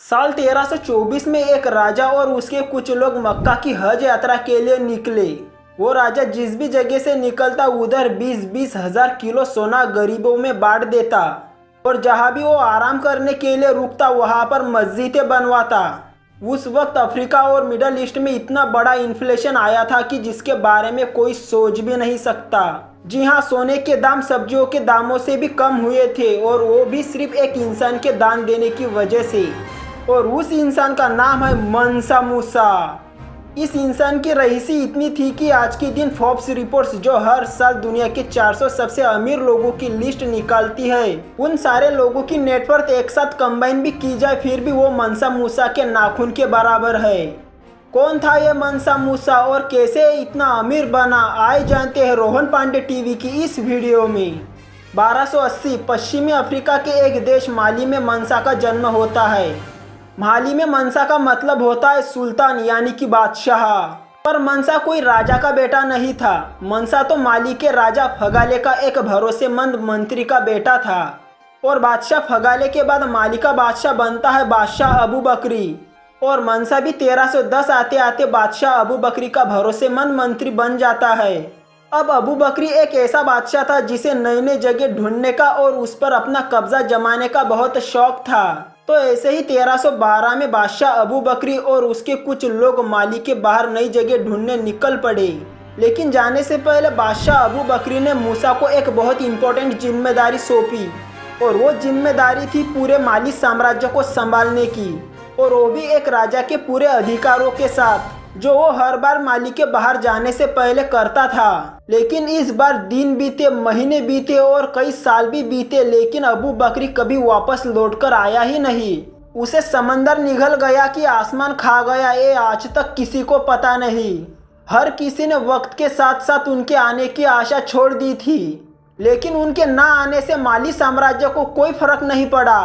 साल 1324 में एक राजा और उसके कुछ लोग मक्का की हज यात्रा के लिए निकले। वो राजा जिस भी जगह से निकलता उधर 20-20 हजार किलो सोना गरीबों में बांट देता और जहाँ भी वो आराम करने के लिए रुकता वहाँ पर मस्जिदें बनवाता। उस वक्त अफ्रीका और मिडल ईस्ट में इतना बड़ा इन्फ्लेशन आया था कि जिसके बारे में कोई सोच भी नहीं सकता। जी हाँ, सोने के दाम सब्जियों के दामों से भी कम हुए थे और वो भी सिर्फ एक इंसान के दान देने की वजह से। और उस इंसान का नाम है मंसा मूसा। इस इंसान की रईसी इतनी थी कि आज के दिन फोर्ब्स रिपोर्ट्स जो हर साल दुनिया के 400 सबसे अमीर लोगों की लिस्ट निकालती है, उन सारे लोगों की नेटवर्थ एक साथ कंबाइन भी की जाए फिर भी वो मंसा मूसा के नाखून के बराबर है। कौन था ये मंसा मूसा और कैसे इतना अमीर बना, आए जानते हैं रोहन पांडे टीवी की इस वीडियो में। 1280 पश्चिमी अफ्रीका के एक देश माली में मंसा का जन्म होता है। माली में मंसा का मतलब होता है सुल्तान यानी कि बादशाह। पर मंसा कोई राजा का बेटा नहीं था। मंसा तो माली के राजा फगाले का एक भरोसेमंद मंत्री का बेटा था और बादशाह फगाले के बाद माली का बादशाह बनता है बादशाह अबू बकरी। और मंसा भी 1310 आते आते बादशाह अबू बकरी का भरोसेमंद मंत्री बन जाता है। अब अबू बकरी एक ऐसा बादशाह था जिसे नई नई जगह ढूंढने का और उस पर अपना कब्जा जमाने का बहुत शौक था। तो ऐसे ही 1312 में बादशाह अबू बकरी और उसके कुछ लोग माली के बाहर नई जगह ढूंढने निकल पड़े। लेकिन जाने से पहले बादशाह अबू बकरी ने मूसा को एक बहुत इंपॉर्टेंट जिम्मेदारी सौंपी और वो जिम्मेदारी थी पूरे माली साम्राज्य को संभालने की, और वो भी एक राजा के पूरे अधिकारों के साथ, जो वो हर बार माली के बाहर जाने से पहले करता था। लेकिन इस बार दिन बीते, महीने बीते और कई साल भी बीते, लेकिन अबू बकरी कभी वापस लौटकर आया ही नहीं। उसे समंदर निगल गया कि आसमान खा गया, ये आज तक किसी को पता नहीं। हर किसी ने वक्त के साथ साथ उनके आने की आशा छोड़ दी थी। लेकिन उनके ना आने से माली साम्राज्य को कोई फर्क नहीं पड़ा,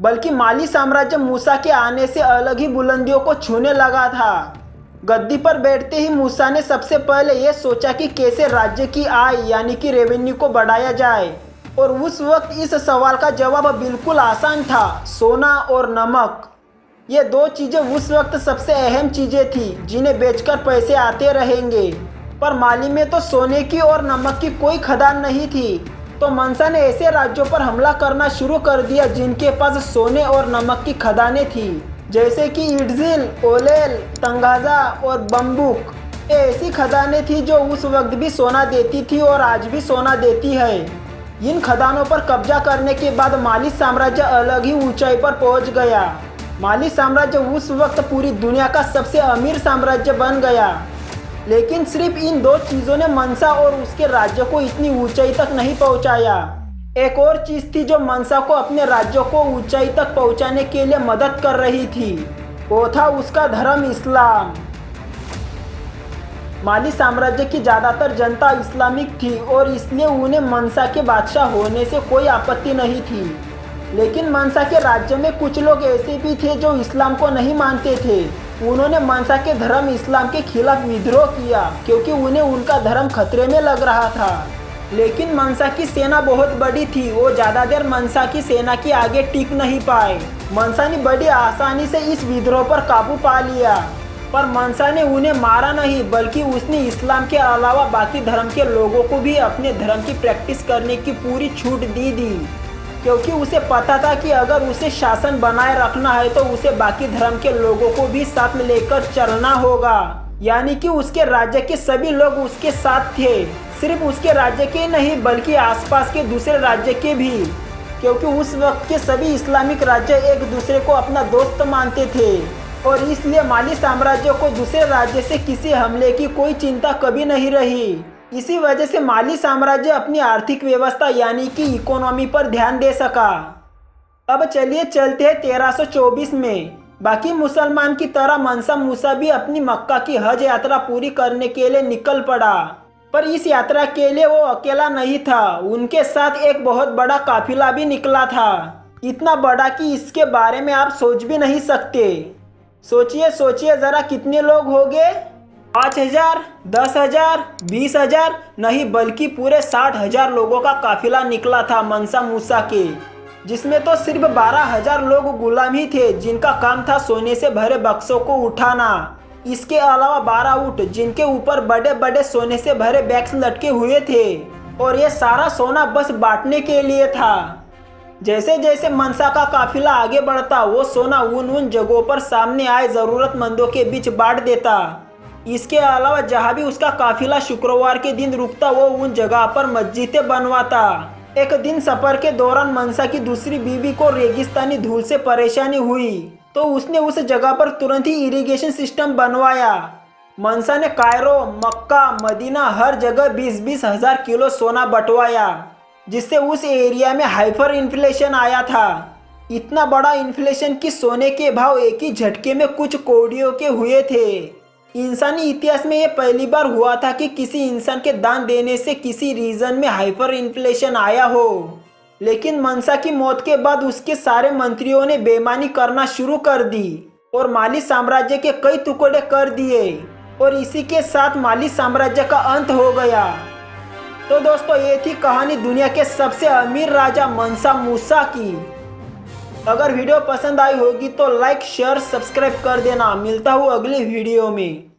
बल्कि माली साम्राज्य मूसा के आने से अलग ही बुलंदियों को छूने लगा था। गद्दी पर बैठते ही मूसा ने सबसे पहले ये सोचा कि कैसे राज्य की आय यानी कि रेवेन्यू को बढ़ाया जाए। और उस वक्त इस सवाल का जवाब बिल्कुल आसान था, सोना और नमक। ये दो चीज़ें उस वक्त सबसे अहम चीज़ें थी जिन्हें बेचकर पैसे आते रहेंगे। पर माली में तो सोने की और नमक की कोई खदान नहीं थी। तो मंसा ने ऐसे राज्यों पर हमला करना शुरू कर दिया जिनके पास सोने और नमक की खदानें थी, जैसे कि इड्जिल, ओलेल, तंगाजा और बम्बुक। ये ऐसी खदानें थी जो उस वक्त भी सोना देती थी और आज भी सोना देती है। इन खदानों पर कब्जा करने के बाद माली साम्राज्य अलग ही ऊंचाई पर पहुंच गया। माली साम्राज्य उस वक्त पूरी दुनिया का सबसे अमीर साम्राज्य बन गया। लेकिन सिर्फ इन दो चीज़ों ने मंसा और उसके राज्य को इतनी ऊंचाई तक नहीं पहुंचाया। एक और चीज़ थी जो मंसा को अपने राज्यों को ऊंचाई तक पहुंचाने के लिए मदद कर रही थी, वो था उसका धर्म इस्लाम। माली साम्राज्य की ज़्यादातर जनता इस्लामिक थी और इसलिए उन्हें मंसा के बादशाह होने से कोई आपत्ति नहीं थी। लेकिन मंसा के राज्य में कुछ लोग ऐसे भी थे जो इस्लाम को नहीं मानते थे। उन्होंने मंसा के धर्म इस्लाम के खिलाफ विद्रोह किया क्योंकि उन्हें उनका धर्म खतरे में लग रहा था। लेकिन मंसा की सेना बहुत बड़ी थी, वो ज़्यादा देर मंसा की सेना के आगे टिक नहीं पाए। मंसा ने बड़ी आसानी से इस विद्रोह पर काबू पा लिया। पर मंसा ने उन्हें मारा नहीं, बल्कि उसने इस्लाम के अलावा बाकी धर्म के लोगों को भी अपने धर्म की प्रैक्टिस करने की पूरी छूट दी क्योंकि उसे पता था कि अगर उसे शासन बनाए रखना है तो उसे बाकी धर्म के लोगों को भी साथ में लेकर चलना होगा। यानी कि उसके राज्य के सभी लोग उसके साथ थे, सिर्फ उसके राज्य के नहीं बल्कि आसपास के दूसरे राज्य के भी, क्योंकि उस वक्त के सभी इस्लामिक राज्य एक दूसरे को अपना दोस्त मानते थे। और इसलिए माली साम्राज्य को दूसरे राज्य से किसी हमले की कोई चिंता कभी नहीं रही। इसी वजह से माली साम्राज्य अपनी आर्थिक व्यवस्था यानी कि इकोनॉमी पर ध्यान दे सका। अब चलिए चलते हैं 1324 में। बाकी मुसलमान की तरह मंसा मूसा भी अपनी मक्का की हज यात्रा पूरी करने के लिए निकल पड़ा। पर इस यात्रा के लिए वो अकेला नहीं था, उनके साथ एक बहुत बड़ा काफिला भी निकला था। इतना बड़ा कि इसके बारे में आप सोच भी नहीं सकते। सोचिए जरा, कितने लोग होंगे? 5,000, 10,000, 20,000 नहीं, बल्कि पूरे 60,000 लोगों का काफिला निकला था मंसा मूसा के। जिसमें तो सिर्फ 12,000 लोग गुलाम ही थे जिनका काम था सोने से भरे बक्सों को उठाना। इसके अलावा 12 ऊंट जिनके ऊपर बड़े बड़े सोने से भरे बैग्स लटके हुए थे और ये सारा सोना बस बांटने के लिए था। जैसे जैसे मनसा का काफिला आगे बढ़ता वो सोना उन जगहों पर सामने आए जरूरतमंदों के बीच बांट देता। इसके अलावा जहाँ भी उसका काफिला शुक्रवार के दिन रुकता वो उन जगह पर मस्जिदें बनवाता। एक दिन सफर के दौरान मनसा की दूसरी बीवी को रेगिस्तानी धूल से परेशानी हुई तो उसने उस जगह पर तुरंत ही इरिगेशन सिस्टम बनवाया। मनसा ने कायरो, मक्का, मदीना हर जगह 20-20 हज़ार किलो सोना बंटवाया जिससे उस एरिया में हाइपर इन्फ्लेशन आया था। इतना बड़ा इन्फ्लेशन कि सोने के भाव एक ही झटके में कुछ कौड़ियों के हुए थे। इंसानी इतिहास में यह पहली बार हुआ था कि किसी इंसान के दान देने से किसी रीजन में हाइपर इन्फ्लेशन आया हो। लेकिन मनसा की मौत के बाद उसके सारे मंत्रियों ने बेईमानी करना शुरू कर दी और माली साम्राज्य के कई टुकड़े कर दिए और इसी के साथ माली साम्राज्य का अंत हो गया। तो दोस्तों ये थी कहानी दुनिया के सबसे अमीर राजा मनसा मूसा की। अगर वीडियो पसंद आई होगी तो लाइक, शेयर, सब्सक्राइब कर देना। मिलता हूँ अगली वीडियो में।